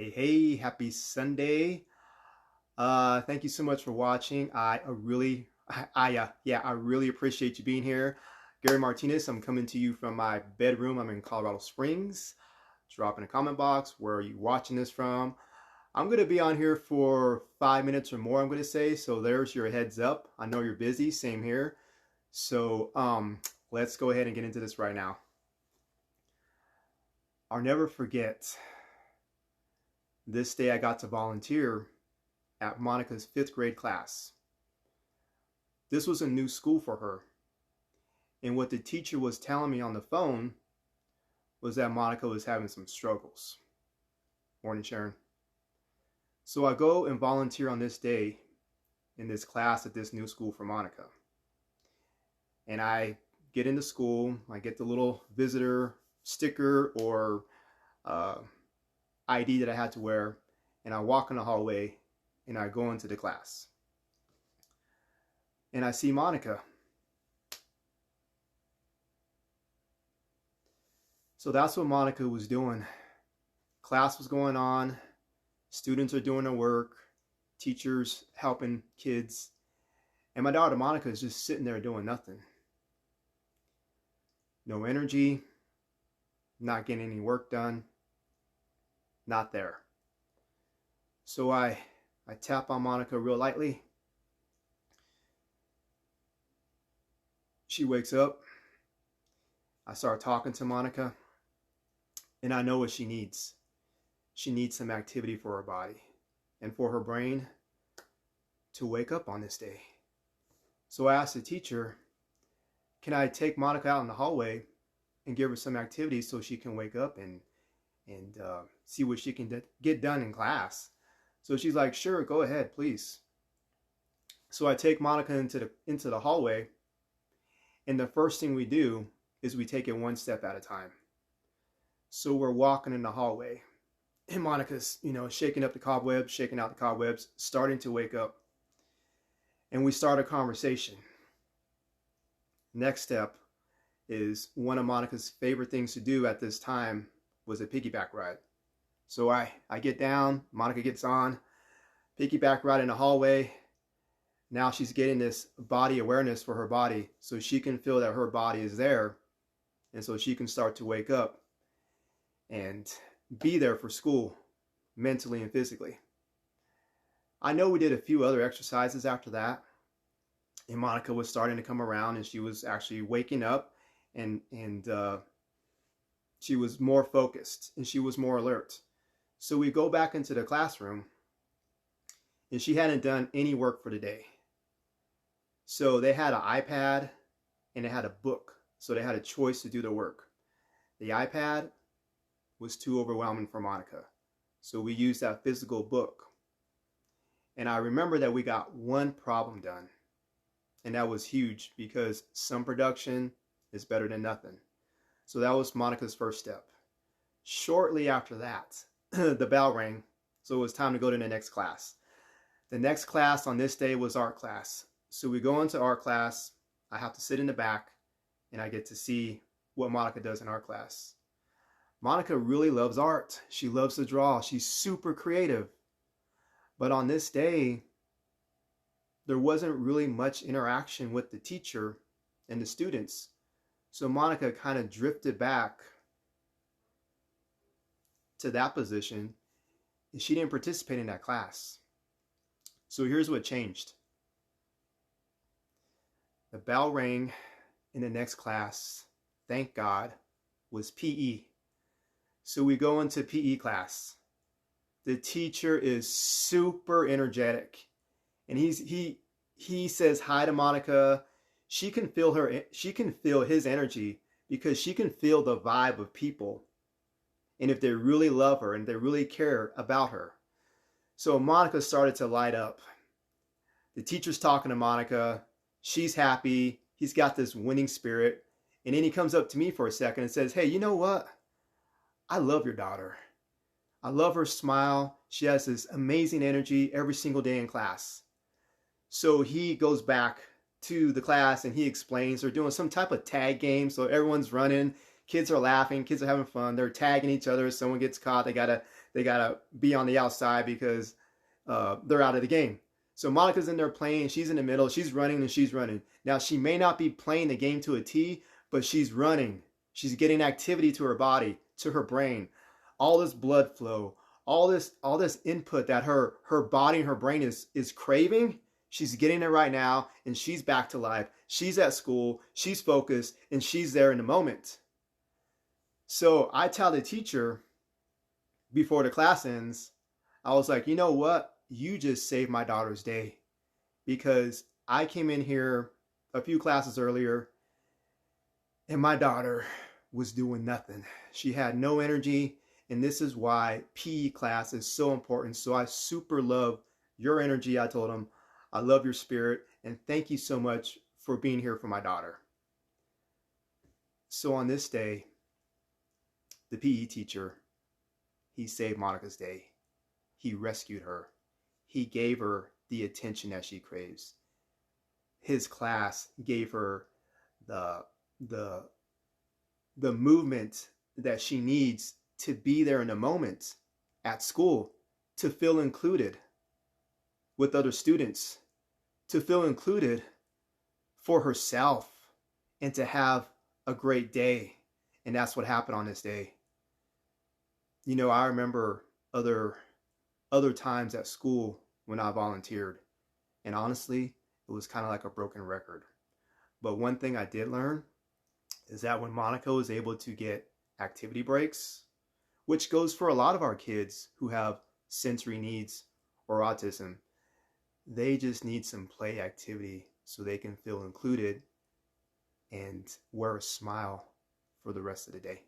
Hey, happy Sunday. Thank you so much for watching. I really appreciate you being here. Gary Martinez, I'm coming to you from my bedroom. I'm in Colorado Springs. Drop in a comment box where are you watching this from. I'm going to be on here for 5 minutes or more, I'm going to say. So there's your heads up. I know you're busy, same here. So let's go ahead and get into this right now. I'll never forget this day I got to volunteer at Monica's 5th grade class. This was a new school for her. And what the teacher was telling me on the phone was that Monica was having some struggles. Morning, Sharon. So I go and volunteer on this day in this class at this new school for Monica. And I get into school, I get the little visitor sticker or ID that I had to wear, and I walk in the hallway and I go into the class. And I see Monica. So that's what Monica was doing. Class was going on, students are doing their work, teachers helping kids, and my daughter Monica is just sitting there doing nothing. No energy, not getting any work done, not there. So I tap on Monica real lightly. She wakes up. I start talking to Monica, and I know what she needs. She needs some activity for her body and for her brain to wake up on this day. So I asked the teacher, can I take Monica out in the hallway and give her some activity so she can wake up and see what she can get done in class? So she's like, sure, go ahead, please. So I take Monica into the hallway, and the first thing we do is we take it one step at a time. So we're walking in the hallway, and Monica's, shaking up the cobwebs, shaking out the cobwebs, starting to wake up. And we start a conversation. Next step is one of Monica's favorite things to do at this time was a piggyback ride. So I get down, Monica gets on, piggyback ride in the hallway. Now she's getting this body awareness for her body so she can feel that her body is there, and so she can start to wake up and be there for school mentally and physically. I know we did a few other exercises after that, and Monica was starting to come around, and she was actually waking up, and she was more focused and she was more alert. So we go back into the classroom, and she hadn't done any work for the day. So they had an iPad and they had a book. So they had a choice to do the work. The iPad was too overwhelming for Monica. So we used that physical book. And I remember that we got one problem done. And that was huge because some production is better than nothing. So that was Monica's first step. Shortly after that, the bell rang. So it was time to go to the next class. The next class on this day was art class. So we go into art class. I have to sit in the back, and I get to see what Monica does in art class. Monica really loves art. She loves to draw. She's super creative. But on this day, there wasn't really much interaction with the teacher and the students. So Monica kind of drifted back to that position, and she didn't participate in that class. So here's what changed. The bell rang in the next class, thank God, was PE. So we go into PE class. The teacher is super energetic, and he says hi to Monica. She can feel his energy because she can feel the vibe of people, and if they really love her and they really care about her. So Monica started to light up. The teacher's talking to Monica. She's happy. He's got this winning spirit. And then he comes up to me for a second and says, hey, you know what? I love your daughter. I love her smile. She has this amazing energy every single day in class. So he goes back to the class and he explains they're doing some type of tag game. So everyone's running. Kids are laughing. Kids are having fun. They're tagging each other. If someone gets caught, they got to they gotta be on the outside because they're out of the game. So Monica's in there playing, she's in the middle, she's running and she's running. Now she may not be playing the game to a T, but she's running. She's getting activity to her body, to her brain. All this blood flow, all this input that her body and her brain is craving, she's getting it right now, and she's back to life. She's at school, she's focused, and she's there in the moment. So I tell the teacher before the class ends, I was like, you know what? You just saved my daughter's day, because I came in here a few classes earlier and my daughter was doing nothing. She had no energy, and this is why PE class is so important. So I super love your energy. I told him, I love your spirit, and thank you so much for being here for my daughter. So on this day, the PE teacher, he saved Monica's day. He rescued her. He gave her the attention that she craves. His class gave her the movement that she needs to be there in the moment at school, to feel included with other students, to feel included for herself, and to have a great day. And that's what happened on this day. You know, I remember other times at school when I volunteered, and honestly, it was kind of like a broken record. But one thing I did learn is that when Monica was able to get activity breaks, which goes for a lot of our kids who have sensory needs or autism, they just need some play activity so they can feel included and wear a smile for the rest of the day.